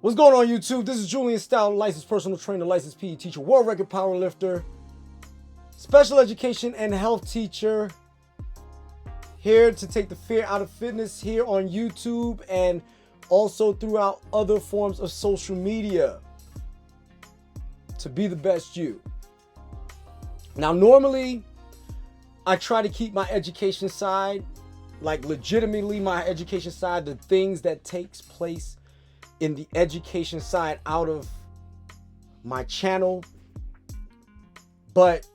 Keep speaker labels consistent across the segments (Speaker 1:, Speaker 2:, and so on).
Speaker 1: What's going on, YouTube? This is Julien Stoutt, licensed personal trainer, licensed PE teacher, world record powerlifter, special education and health teacher. Here to take the fear out of fitness here on YouTube and also throughout other forms of social media to be the best you. Now, normally, I try to keep my education side, like legitimately my education side, the things that takes place in the education side out of my channel. But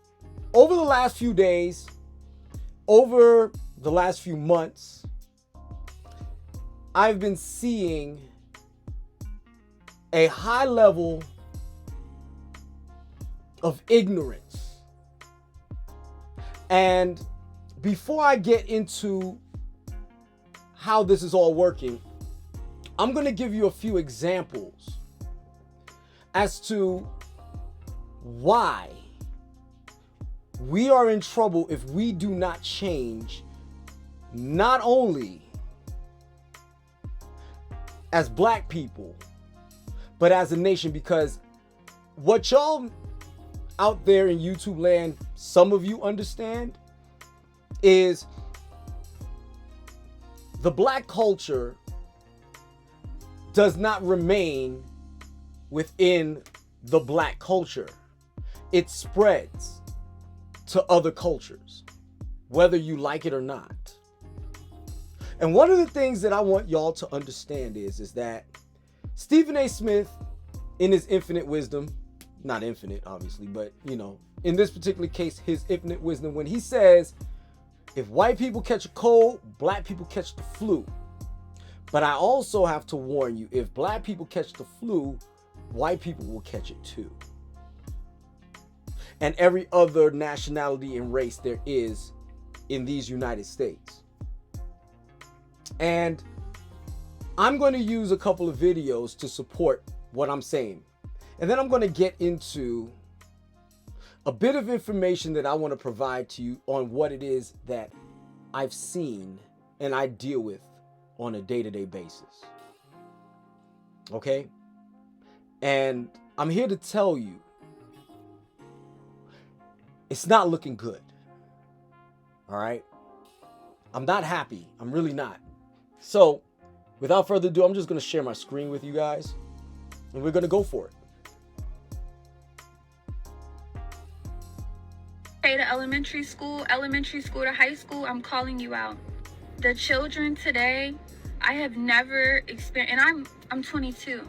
Speaker 1: over the last few days, over the last few months, I've been seeing a high level of ignorance. And before I get into how this is all working, I'm going to give you a few examples as to why we are in trouble if we do not change, not only as black people, but as a nation. Because what y'all out there in YouTube land, some of you understand, is the black culture does not remain within the black culture. It spreads to other cultures, whether you like it or not. And one of the things that I want y'all to understand is that Stephen A. Smith, in his infinite wisdom, not infinite obviously, but you know, in this particular case, his infinite wisdom, when he says, if white people catch a cold, black people catch the flu. But I also have to warn you, if black people catch the flu, white people will catch it too. And every other nationality and race there is in these United States. And I'm going to use a couple of videos to support what I'm saying. And then I'm going to get into a bit of information that I want to provide to you on what it is that I've seen and I deal with on a day-to-day basis. Okay? And I'm here to tell you, it's not looking good. All right? I'm not happy. I'm really not. So, without further ado, I'm just going to share my screen with you guys, and we're going to go for it.
Speaker 2: To elementary school to high school, I'm calling you out. The children today, I have never experienced, and I'm 22.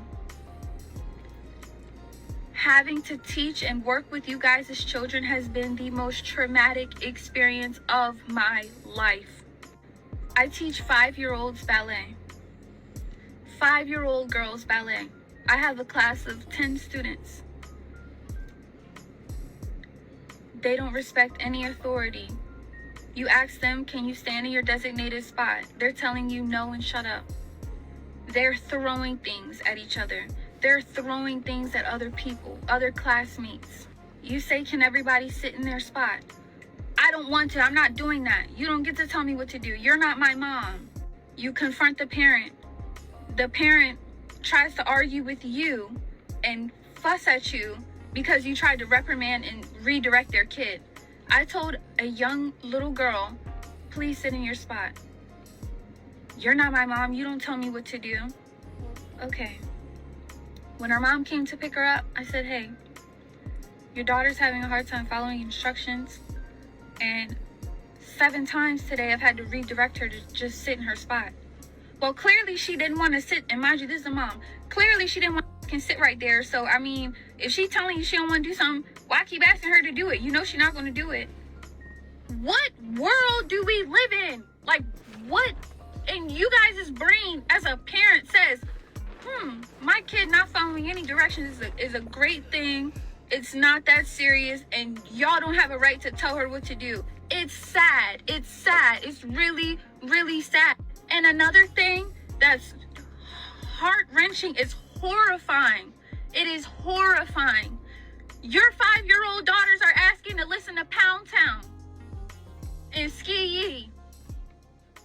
Speaker 2: Having to teach and work with you guys as children has been the most traumatic experience of my life. I teach 5-year-olds ballet, 5-year-old girls ballet. I have a class of 10 students. They don't respect any authority. You ask them, can you stand in your designated spot? They're telling you no and shut up. They're throwing things at each other. They're throwing things at other people, other classmates. You say, can everybody sit in their spot? I don't want to. I'm not doing that. You don't get to tell me what to do. You're not my mom. You confront the parent. The parent tries to argue with you and fuss at you because you tried to reprimand and redirect their kid. I told a young little girl, please sit in your spot. You're not my mom. You don't tell me what to do. Okay. When her mom came to pick her up, I said, hey, your daughter's having a hard time following instructions. And 7 times today, I've had to redirect her to just sit in her spot. Well, clearly she didn't want to sit. And mind you, this is a mom. Clearly she didn't want to sit right there. So, I mean, if she's telling you she don't want to do something, why keep asking her to do it? You know she's not going to do it. What world do we live in? Like, what in you guys' brain as a parent says, my kid not following any directions is a great thing. It's not that serious, and y'all don't have a right to tell her what to do. It's sad. It's sad. It's really, really sad. And another thing that's heart-wrenching is horrifying. It is horrifying. Your 5-year-old daughters are asking to listen to Pound Town and Ski Yee.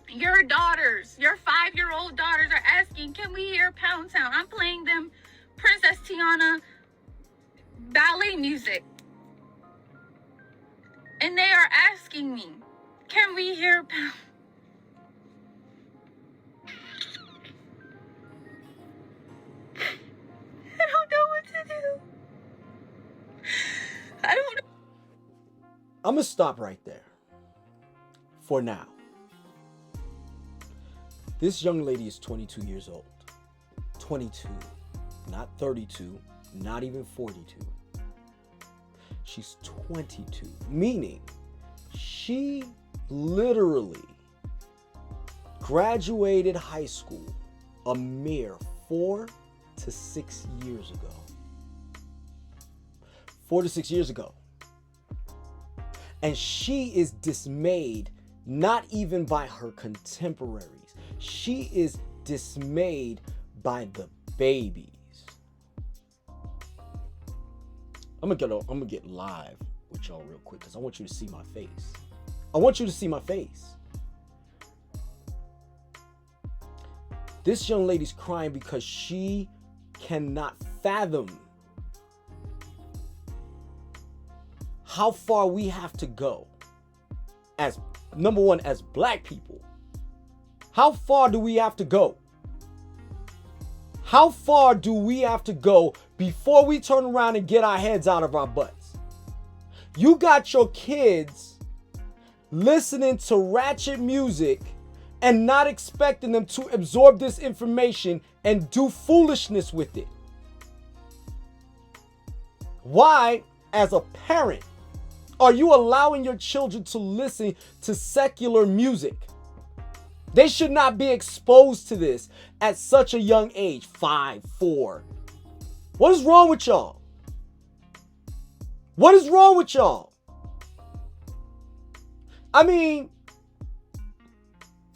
Speaker 2: Your daughters, your 5-year-old daughters are asking, can we hear Pound Town? I'm playing them Princess Tiana ballet music. And they are asking me, can we hear I don't know what to do. I don't know.
Speaker 1: I'm going to stop right there for now. This young lady is 22 years old. 22, not 32, not even 42. She's 22, meaning she literally graduated high school a mere 4 to 6 years ago. 4 to 6 years ago. And she is dismayed, not even by her contemporaries. She is dismayed by the babies. I'm gonna get live with y'all real quick because I want you to see my face. I want you to see my face. This young lady's crying because she cannot fathom how far we have to go as, number one, as black people. How far do we have to go? How far do we have to go before we turn around and get our heads out of our butts? You got your kids listening to ratchet music and not expecting them to absorb this information and do foolishness with it. Why, as a parent, are you allowing your children to listen to secular music? They should not be exposed to this at such a young age, 5, 4. What is wrong with y'all? What is wrong with y'all? I mean,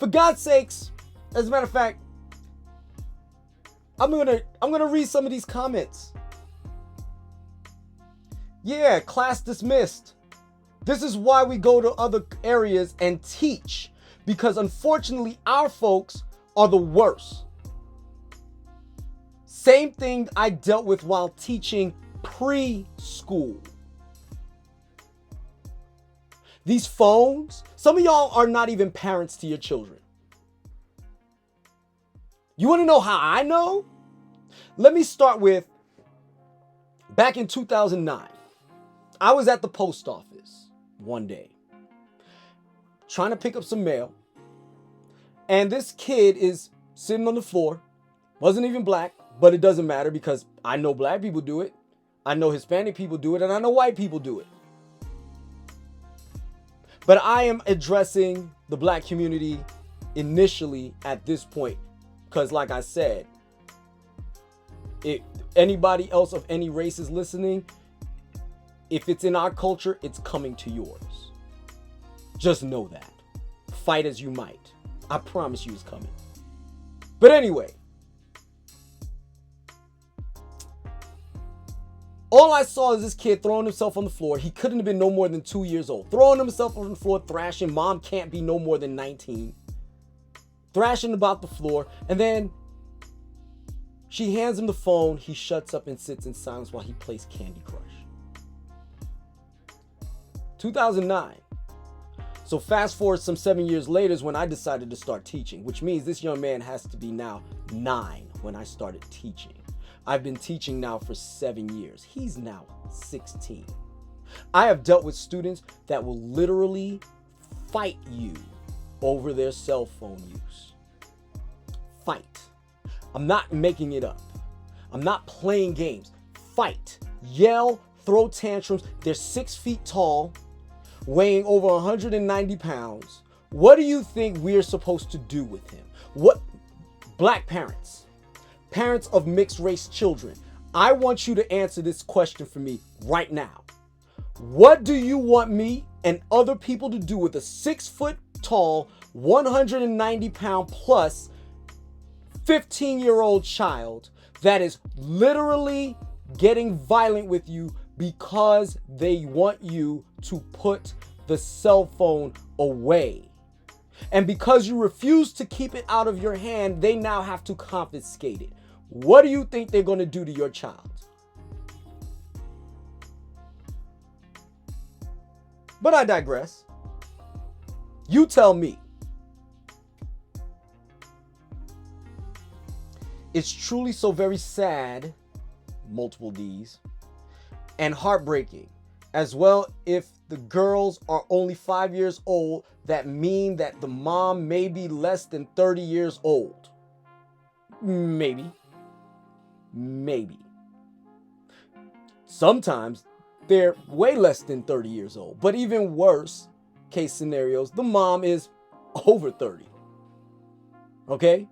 Speaker 1: for God's sakes, as a matter of fact, I'm gonna read some of these comments. Yeah, class dismissed. This is why we go to other areas and teach. Because unfortunately, our folks are the worst. Same thing I dealt with while teaching preschool. These phones, some of y'all are not even parents to your children. You want to know how I know? Let me start with back in 2009. I was at the post office one day trying to pick up some mail. And this kid is sitting on the floor. Wasn't even black, but it doesn't matter because I know black people do it. I know Hispanic people do it, and I know white people do it. But I am addressing the black community initially at this point. Because like I said, if anybody else of any race is listening, if it's in our culture, it's coming to yours. Just know that. Fight as you might. I promise you it's coming. But anyway, all I saw is this kid throwing himself on the floor. He couldn't have been no more than 2 years old. Throwing himself on the floor, thrashing. Mom can't be no more than 19. Thrashing about the floor. And then she hands him the phone. He shuts up and sits in silence while he plays Candy Crush. 2009. So fast forward some 7 years later is when I decided to start teaching, which means this young man has to be now 9 when I started teaching. I've been teaching now for 7 years. He's now 16. I have dealt with students that will literally fight you over their cell phone use. Fight. I'm not making it up. I'm not playing games. Fight. Yell, throw tantrums. They're 6 feet tall, weighing over 190 pounds. What do you think we're supposed to do with him? What? Black parents, parents of mixed race children, I want you to answer this question for me right now. What do you want me and other people to do with a 6 foot tall, 190 pound plus 15-year-old child that is literally getting violent with you because they want you to put the cell phone away? And because you refuse to keep it out of your hand, they now have to confiscate it. What do you think they're going to do to your child? But I digress. You tell me. It's truly so very sad, multiple D's, and heartbreaking. As well, if the girls are only 5 years old, that mean that the mom may be less than 30 years old. Maybe. Sometimes they're way less than 30 years old. But even worse case scenarios, the mom is over 30. Okay?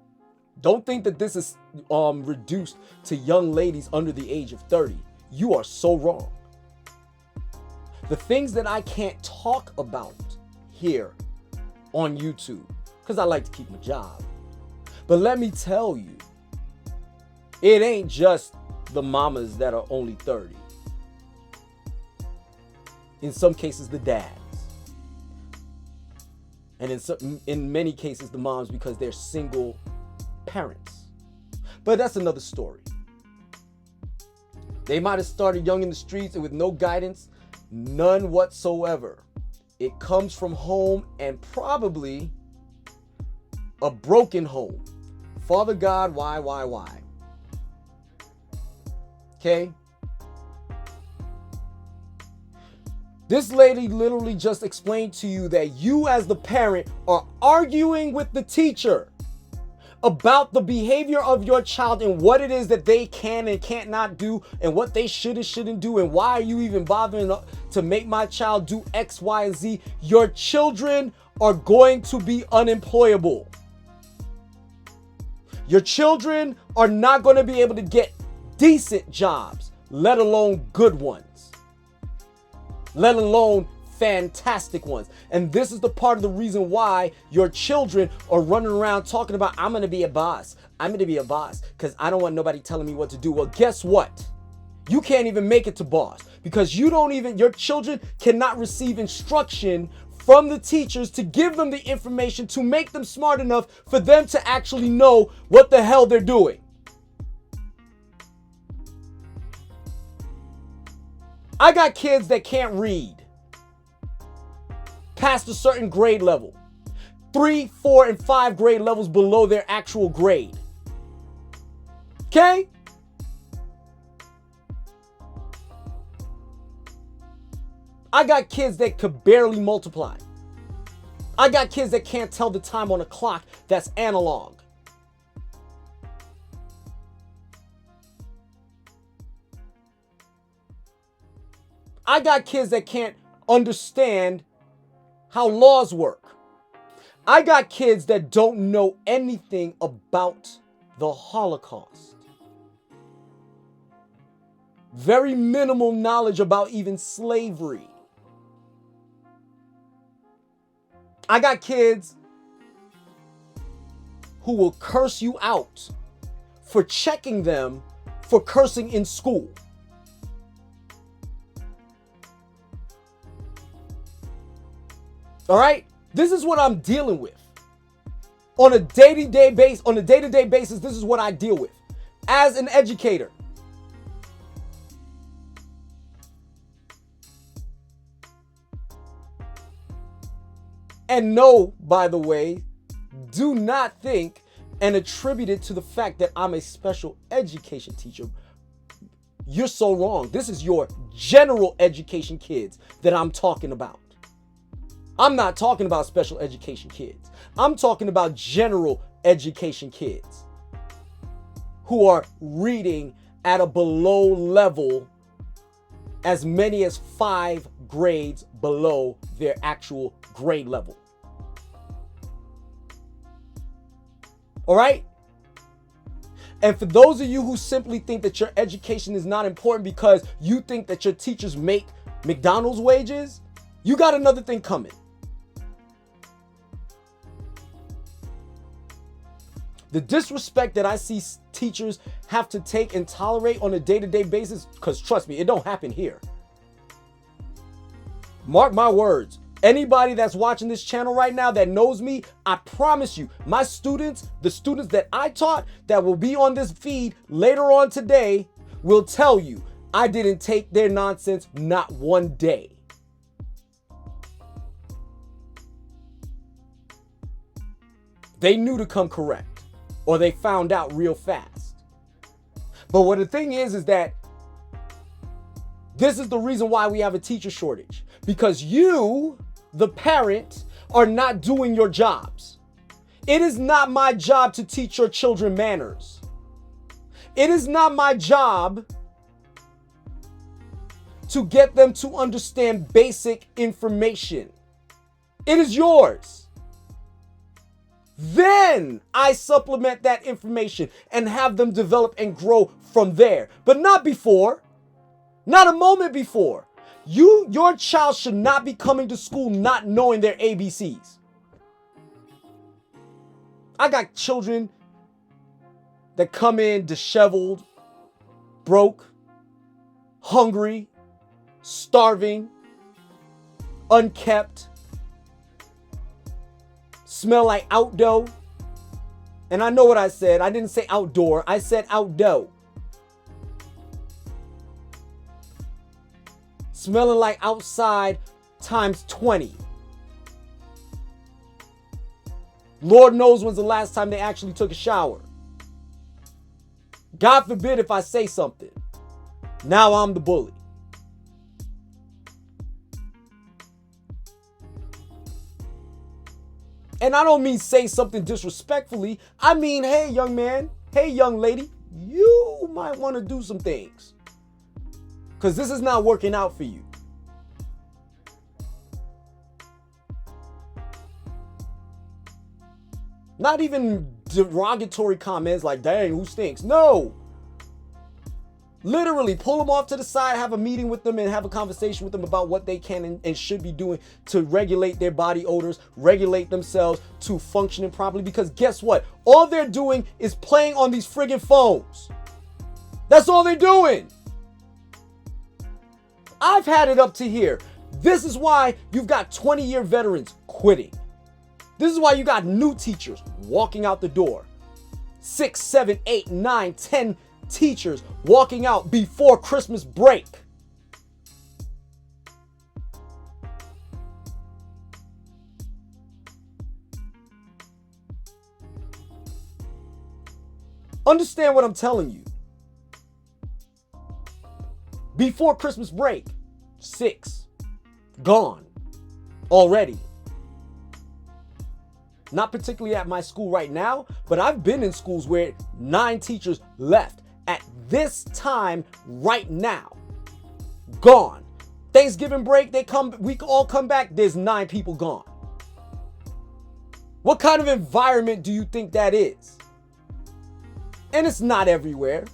Speaker 1: Don't think that this is reduced to young ladies under the age of 30. You are so wrong. The things that I can't talk about here on YouTube, because I like to keep my job. But let me tell you, it ain't just the mamas that are only 30. In some cases, the dads. And in many cases, the moms, because they're single parents. But that's another story. They might have started young in the streets and with no guidance, none whatsoever. It comes from home, and probably a broken home. Father God, why? Okay? This lady literally just explained to you that you as the parent are arguing with the teacher about the behavior of your child and what it is that they can and can't not do and what they should and shouldn't do, and why are you even bothering to make my child do X, Y, and Z. Your children are going to be unemployable. Your children are not going to be able to get decent jobs, let alone good ones, let alone fantastic ones. And this is the part of the reason why your children are running around talking about, I'm going to be a boss. I'm going to be a boss because I don't want nobody telling me what to do. Well, guess what? You can't even make it to boss because your children cannot receive instruction from the teachers to give them the information to make them smart enough for them to actually know what the hell they're doing. I got kids that can't read past a certain grade level. 3, 4, and 5 grade levels below their actual grade. Okay? I got kids that could barely multiply. I got kids that can't tell the time on a clock that's analog. I got kids that can't understand how laws work. I got kids that don't know anything about the Holocaust. Very minimal knowledge about even slavery. I got kids who will curse you out for checking them for cursing in school. All right? This is what I'm dealing with. On a day-to-day basis, this is what I deal with as an educator. And no, by the way, do not think and attribute it to the fact that I'm a special education teacher. You're so wrong. This is your general education kids that I'm talking about. I'm not talking about special education kids. I'm talking about general education kids who are reading at a below level, as many as 5 grades below their actual grade level. All right? And for those of you who simply think that your education is not important because you think that your teachers make McDonald's wages, you got another thing coming. The disrespect that I see teachers have to take and tolerate on a day-to-day basis, because trust me, it don't happen here. Mark my words, Anybody that's watching this channel right now that knows me, I promise you, my students, the students that I taught that will be on this feed later on today, will tell you I didn't take their nonsense not one day. They knew to come correct, or they found out real fast. But what the thing is that this is the reason why we have a teacher shortage. Because you, the parent, are not doing your jobs. It is not my job to teach your children manners. It is not my job to get them to understand basic information. It is yours. Then I supplement that information and have them develop and grow from there, but not before. Not a moment before. Your child should not be coming to school not knowing their ABCs. I got children that come in disheveled, broke, hungry, starving, unkept, smell like outdoor. And I know what I said. I didn't say outdoor. I said outdoor. Smelling like outside times 20. Lord knows when's the last time they actually took a shower. God forbid if I say something. Now I'm the bully. And I don't mean say something disrespectfully. I mean, hey, young man, hey, young lady, you might want to do some things. Because this is not working out for you. Not even derogatory comments like, dang, who stinks? No. Literally, pull them off to the side, have a meeting with them, and have a conversation with them about what they can and should be doing to regulate their body odors, regulate themselves to functioning properly. Because guess what? All they're doing is playing on these friggin' phones. That's all they're doing. I've had it up to here. This is why you've got 20-year veterans quitting. This is why you got new teachers walking out the door. 6, 7, 8, 9, 10 teachers walking out before Christmas break. Understand what I'm telling you. Before Christmas break, 6 gone already. Not particularly at my school right now, but I've been in schools where 9 teachers left at this time right now. Gone. Thanksgiving break, we all come back, there's 9 people gone. What kind of environment do you think that is? And it's not everywhere.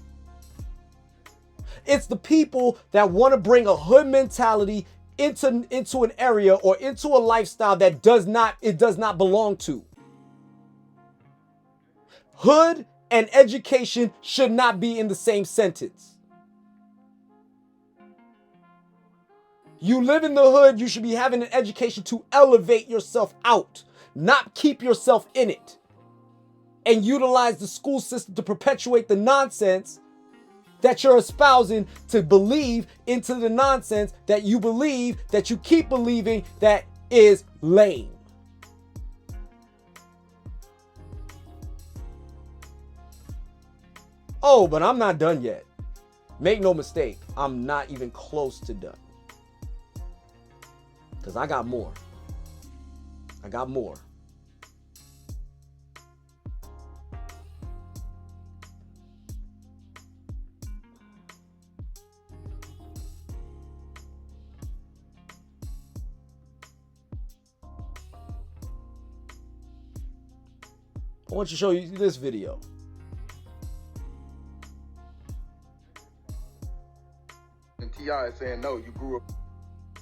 Speaker 1: It's the people that want to bring a hood mentality into an area or into a lifestyle that does not belong to. Hood and education should not be in the same sentence. You live in the hood, you should be having an education to elevate yourself out, not keep yourself in it. And utilize the school system to perpetuate the nonsense that you're espousing, to believe into the nonsense that you believe, that you keep believing, that is lame. Oh, but I'm not done yet. Make no mistake, I'm not even close to done. Because I got more. I got more. I want to show you this video.
Speaker 3: And T.I. is saying, no, you grew up.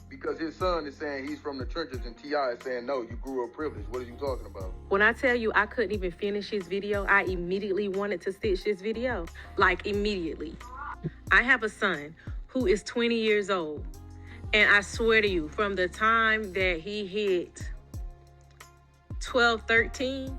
Speaker 3: Because his son is saying he's from the churches, and T.I. is saying, no, you grew up privileged. What are you talking about?
Speaker 4: When I tell you I couldn't even finish his video, I immediately wanted to stitch this video. Like, immediately. I have a son who is 20 years old. And I swear to you, from the time that he hit 12, 13,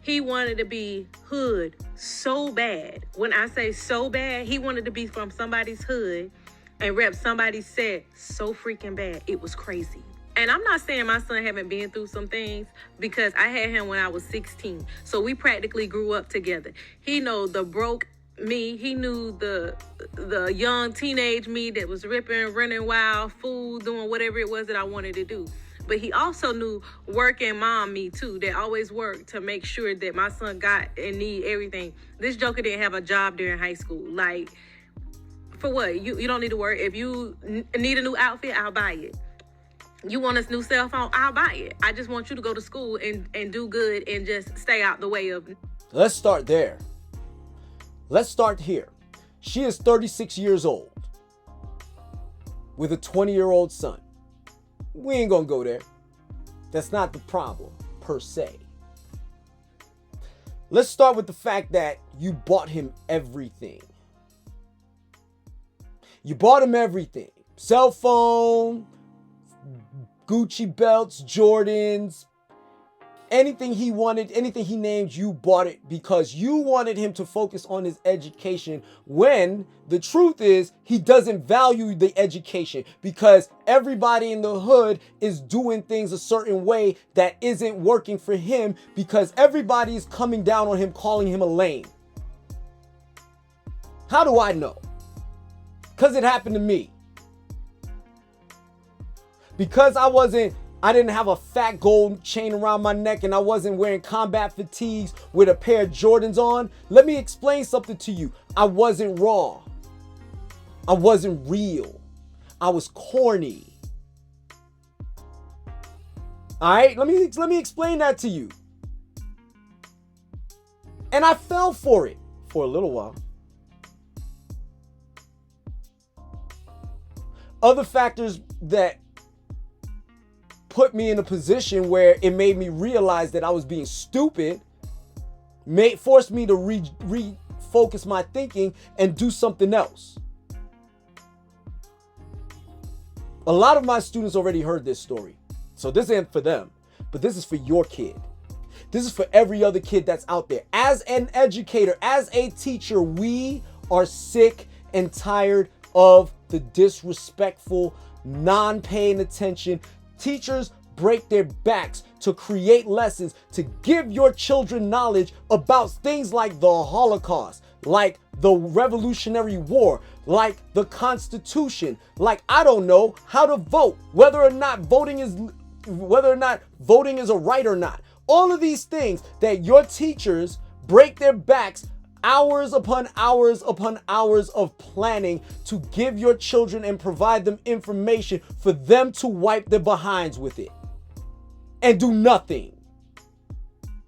Speaker 4: he wanted to be hood so bad. When I say so bad, he wanted to be from somebody's hood and rep somebody's set so freaking bad. It was crazy. And I'm not saying my son haven't been through some things, because I had him when I was 16. So we practically grew up together. He know the broke me. He knew the young teenage me that was ripping, running wild, fool, doing whatever it was that I wanted to do. But he also knew working mom me too, that always worked to make sure that my son got and need everything. This joker didn't have a job during high school. Like, for what? You don't need to work. If you need a new outfit, I'll buy it. You want a new cell phone? I'll buy it. I just want you to go to school and do good and just stay out the way of.
Speaker 1: Let's start there. Let's start here. She is 36 years old with a 20-year-old son. We ain't gonna go there. That's not the problem, per se. Let's start with the fact that you bought him everything. You bought him everything. Cell phone, Gucci belts, Jordans, anything he wanted, anything he named, you bought it because you wanted him to focus on his education, when the truth is he doesn't value the education, because everybody in the hood is doing things a certain way that isn't working for him, because everybody is coming down on him, calling him a lame. How do I know? Because it happened to me. Because I didn't have a fat gold chain around my neck and I wasn't wearing combat fatigues with a pair of Jordans on. Let me explain something to you. I wasn't raw. I wasn't real. I was corny. All right, let me explain that to you. And I fell for it for a little while. Other factors that put me in a position where it made me realize that I was being stupid, forced me to refocus my thinking and do something else. A lot of my students already heard this story, so this ain't for them, but this is for your kid. This is for every other kid that's out there. As an educator, as a teacher, we are sick and tired of the disrespectful, non-paying attention. Teachers break their backs to create lessons, to give your children knowledge about things like the Holocaust, like the Revolutionary War, like the Constitution, like, I don't know, how to vote, whether or not voting is a right or not. All of these things that your teachers break their backs hours upon hours upon hours of planning to give your children and provide them information for them to wipe their behinds with it and do nothing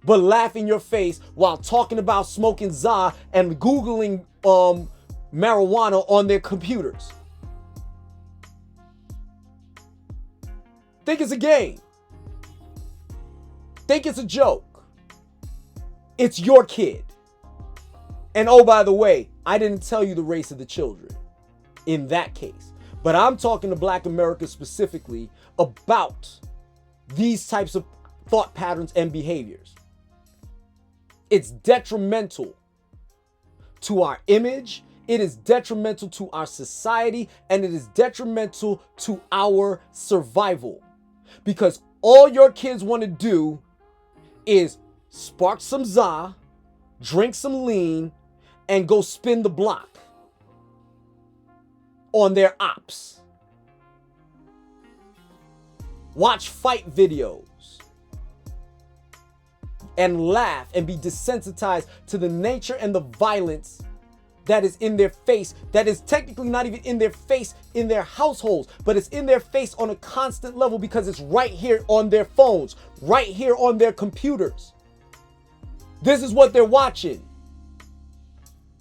Speaker 1: but laugh in your face while talking about smoking za and Googling marijuana on their computers. Think it's a game. Think it's a joke. It's your kid. And oh, by the way, I didn't tell you the race of the children in that case. But I'm talking to Black America specifically about these types of thought patterns and behaviors. It's detrimental to our image. It is detrimental to our society. And it is detrimental to our survival. Because all your kids want to do is spark some za, drink some lean, and go spin the block on their ops. Watch fight videos and laugh and be desensitized to the nature and the violence that is in their face, that is technically not even in their face in their households, but it's in their face on a constant level because it's right here on their phones, right here on their computers. This is what they're watching.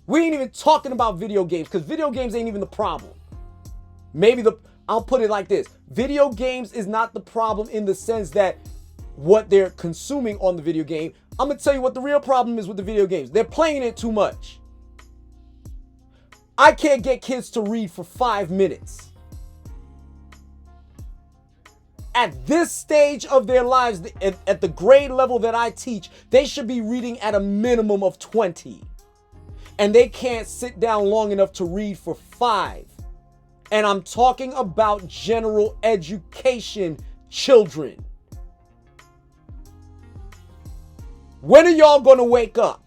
Speaker 1: We ain't even talking about video games, because video games ain't even the problem. I'll put it like this. Video games is not the problem in the sense that what they're consuming on the video game. I'm going to tell you what the real problem is with the video games. They're playing it too much. I can't get kids to read for 5 minutes. At this stage of their lives, at the grade level that I teach, they should be reading at a minimum of 20. And they can't sit down long enough to read for 5. And I'm talking about general education children. When are y'all going to wake up?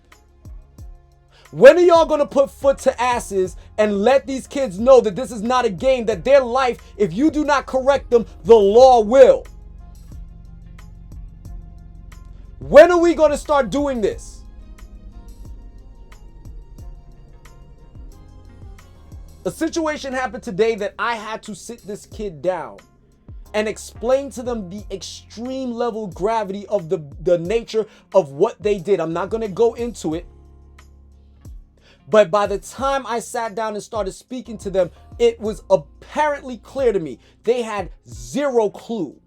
Speaker 1: When are y'all going to put foot to asses and let these kids know that this is not a game, that their life, if you do not correct them, the law will? When are we going to start doing this? A situation happened today that I had to sit this kid down and explain to them the extreme level of gravity of the nature of what they did. I'm not going to go into it. But by the time I sat down and started speaking to them, it was apparently clear to me they had zero clue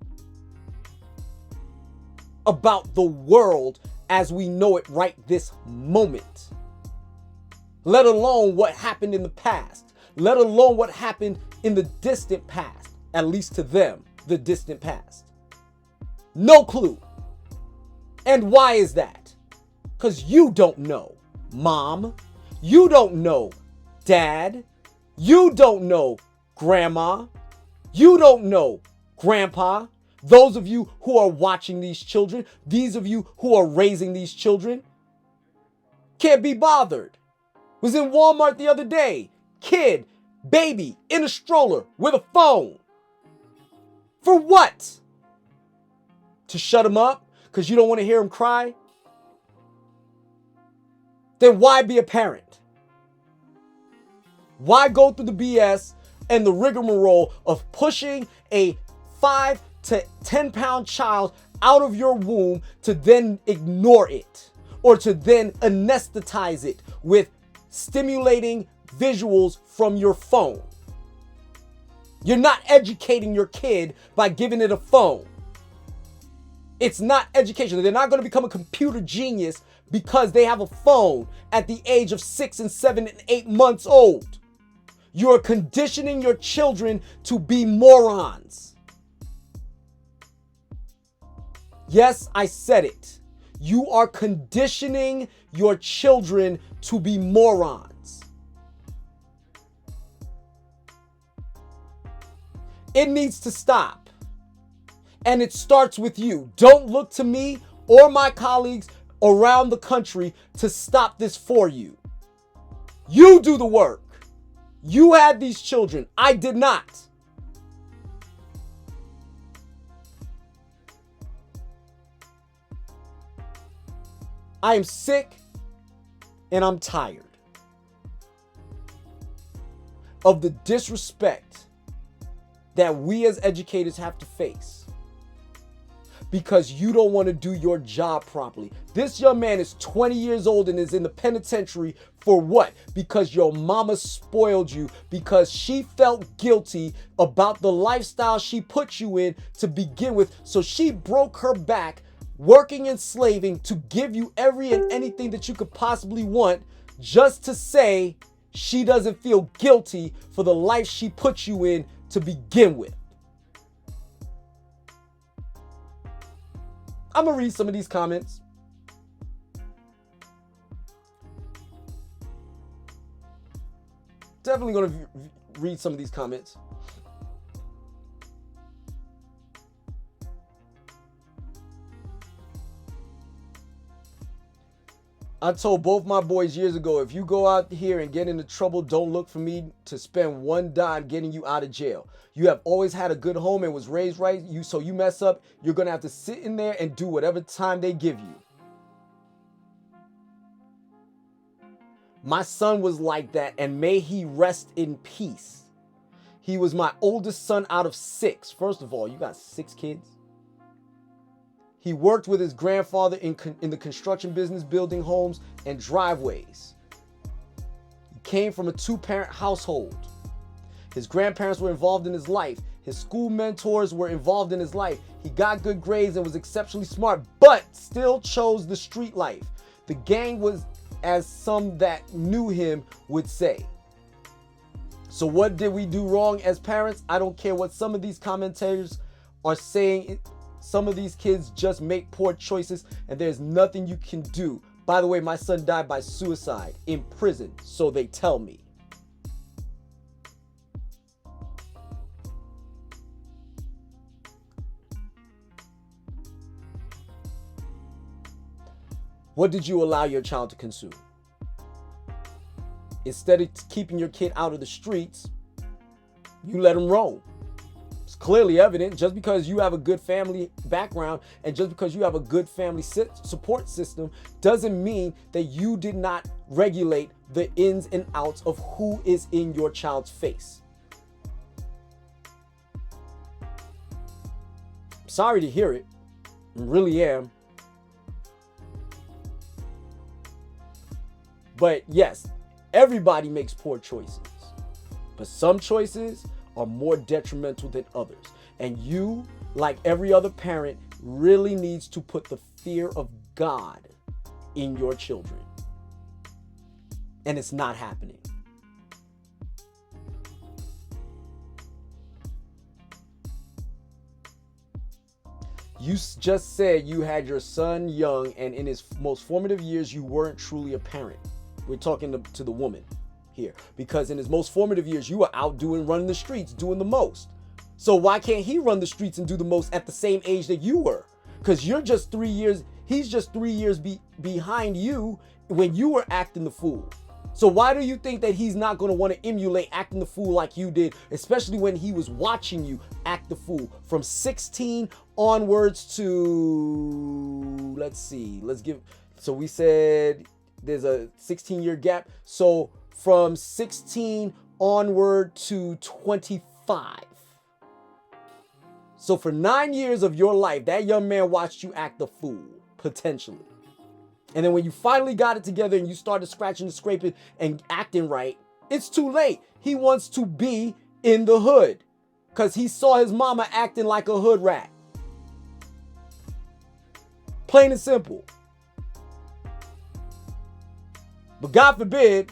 Speaker 1: about the world as we know it right this moment. Let alone what happened in the past. Let alone what happened in the distant past. At least to them, the distant past. No clue. And why is that? Because you don't know, Mom. You don't know, Dad. You don't know, Grandma. You don't know, Grandpa. Those of you who are watching these children, these of you who are raising these children, can't be bothered. Was in Walmart the other day. Kid, baby, in a stroller with a phone. For what? To shut him up? Because you don't want to hear him cry? Then why be a parent? Why go through the BS and the rigmarole of pushing a 5 to 10 pound child out of your womb to then ignore it or to then anesthetize it with stimulating visuals from your phone? You're not educating your kid by giving it a phone. It's not education. They're not going to become a computer genius because they have a phone at the age of 6 and 7 and 8 months old. You're conditioning your children to be morons. Yes, I said it. You are conditioning your children to be morons. It needs to stop. And it starts with you. Don't look to me or my colleagues around the country to stop this for you. You do the work. You had these children. I did not. I am sick and I'm tired of the disrespect that we as educators have to face because you don't want to do your job properly. This young man is 20 years old and is in the penitentiary for what? Because your mama spoiled you, because she felt guilty about the lifestyle she put you in to begin with. So she broke her back working and slaving to give you every and anything that you could possibly want just to say she doesn't feel guilty for the life she put you in to begin with. I'm going to read some of these comments. Definitely going to read some of these comments. I told both my boys years ago, if you go out here and get into trouble, don't look for me to spend one dime getting you out of jail. You have always had a good home and was raised right. So you mess up, you're going to have to sit in there and do whatever time they give you. My son was like that, and may he rest in peace. He was my oldest son out of 6. First of all, you got 6 kids. He worked with his grandfather in the construction business, building homes and driveways. He came from a 2-parent household. His grandparents were involved in his life. His school mentors were involved in his life. He got good grades and was exceptionally smart, but still chose the street life. The gang was, as some that knew him would say. So what did we do wrong as parents? I don't care what some of these commentators are saying some of these kids just make poor choices and there's nothing you can do. By the way, my son died by suicide in prison, so they tell me. What did you allow your child to consume? Instead of keeping your kid out of the streets, you let him roam. It's clearly evident. Just because you have a good family background and just because you have a good family support system doesn't mean that you did not regulate the ins and outs of who is in your child's face. I'm sorry to hear it. I really am. But yes, everybody makes poor choices. But some choices are more detrimental than others. And you, like every other parent, really needs to put the fear of God in your children. And it's not happening. You just said you had your son young and in his most formative years, you weren't truly a parent. We're talking to the woman here, because in his most formative years, you were out running the streets, doing the most. So why can't he run the streets and do the most at the same age that you were? Because you're just 3 years, he's just 3 years behind you when you were acting the fool. So why do you think that he's not going to want to emulate acting the fool like you did, especially when he was watching you act the fool from 16 onwards to, so we said there's a 16-year gap. So from 16 onward to 25. So for 9 years of your life, that young man watched you act the fool, potentially. And then when you finally got it together and you started scratching and scraping and acting right, it's too late. He wants to be in the hood because he saw his mama acting like a hood rat. Plain and simple. But God forbid,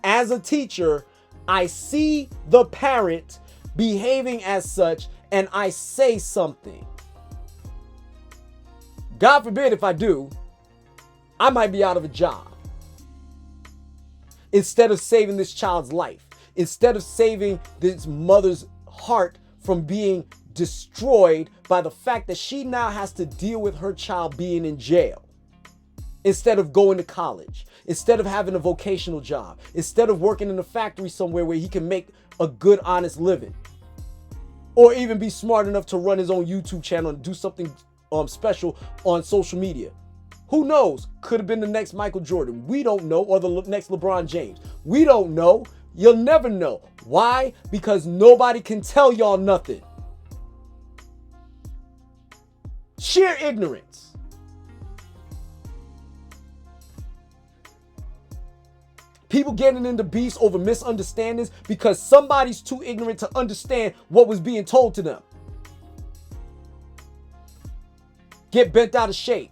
Speaker 1: as a teacher, I see the parent behaving as such and I say something. God forbid if I do, I might be out of a job. Instead of saving this child's life, instead of saving this mother's heart from being destroyed by the fact that she now has to deal with her child being in jail. Instead of going to college, instead of having a vocational job, instead of working in a factory somewhere where he can make a good, honest living, or even be smart enough to run his own YouTube channel and do something special on social media. Who knows? Could have been the next Michael Jordan. We don't know. Or the next LeBron James. We don't know. You'll never know. Why? Because nobody can tell y'all nothing. Sheer ignorance. People getting into beefs over misunderstandings because somebody's too ignorant to understand what was being told to them. Get bent out of shape.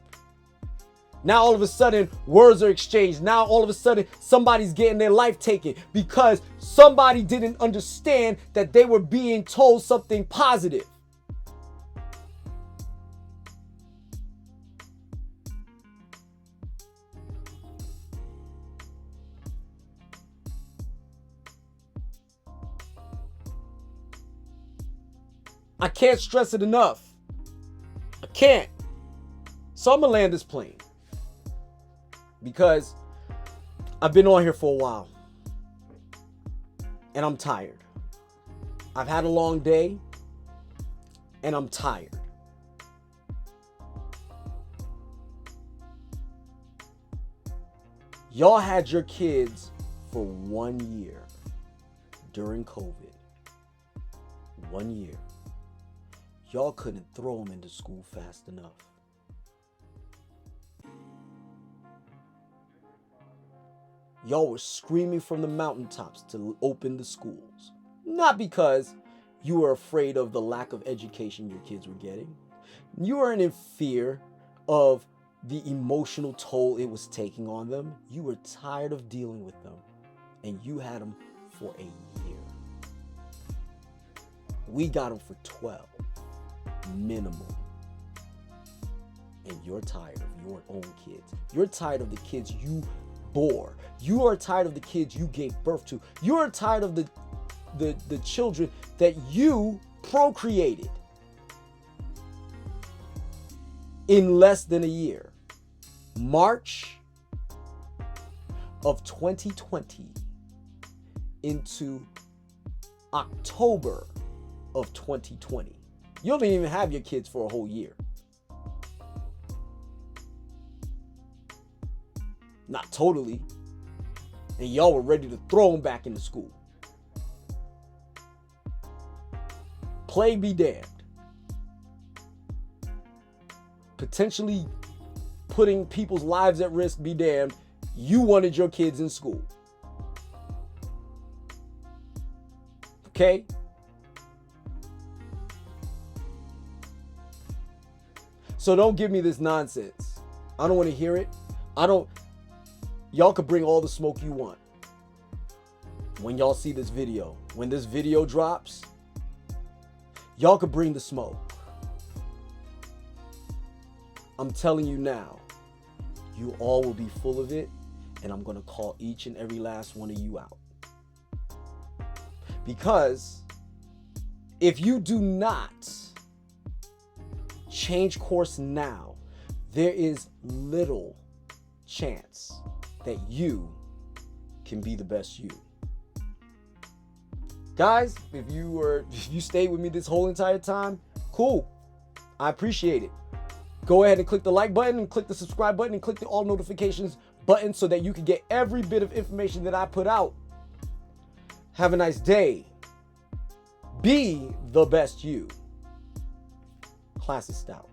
Speaker 1: Now all of a sudden words are exchanged. Now all of a sudden somebody's getting their life taken because somebody didn't understand that they were being told something positive. I can't stress it enough. I can't. So I'm gonna land this plane because I've been on here for a while and I'm tired. I've had a long day and I'm tired. Y'all had your kids for 1 year during COVID. 1 year. Y'all couldn't throw them into school fast enough. Y'all were screaming from the mountaintops to open the schools. Not because you were afraid of the lack of education your kids were getting. You weren't in fear of the emotional toll it was taking on them. You were tired of dealing with them, and you had them for a year. We got them for 12. minimum. And you're tired of your own kids. You're tired of the kids you bore. You are tired of the kids you gave birth to. You are tired of the children that you procreated in less than a year. March of 2020 into October of 2020. You don't even have your kids for a whole year. Not totally. And y'all were ready to throw them back into school. Play be damned. Potentially putting people's lives at risk be damned. You wanted your kids in school. Okay? So don't give me this nonsense. I don't want to hear it. Y'all could bring all the smoke you want. When y'all see this video, when this video drops, y'all could bring the smoke. I'm telling you now, you all will be full of it, and I'm going to call each and every last one of you out. Because if you do not change course now, there is little chance that you can be the best you. Guys, if you stayed with me this whole entire time, cool. I appreciate it. Go ahead and click the like button and click the subscribe button and click the all notifications button so that you can get every bit of information that I put out. Have a nice day. Be the best you. Class is Stoutt.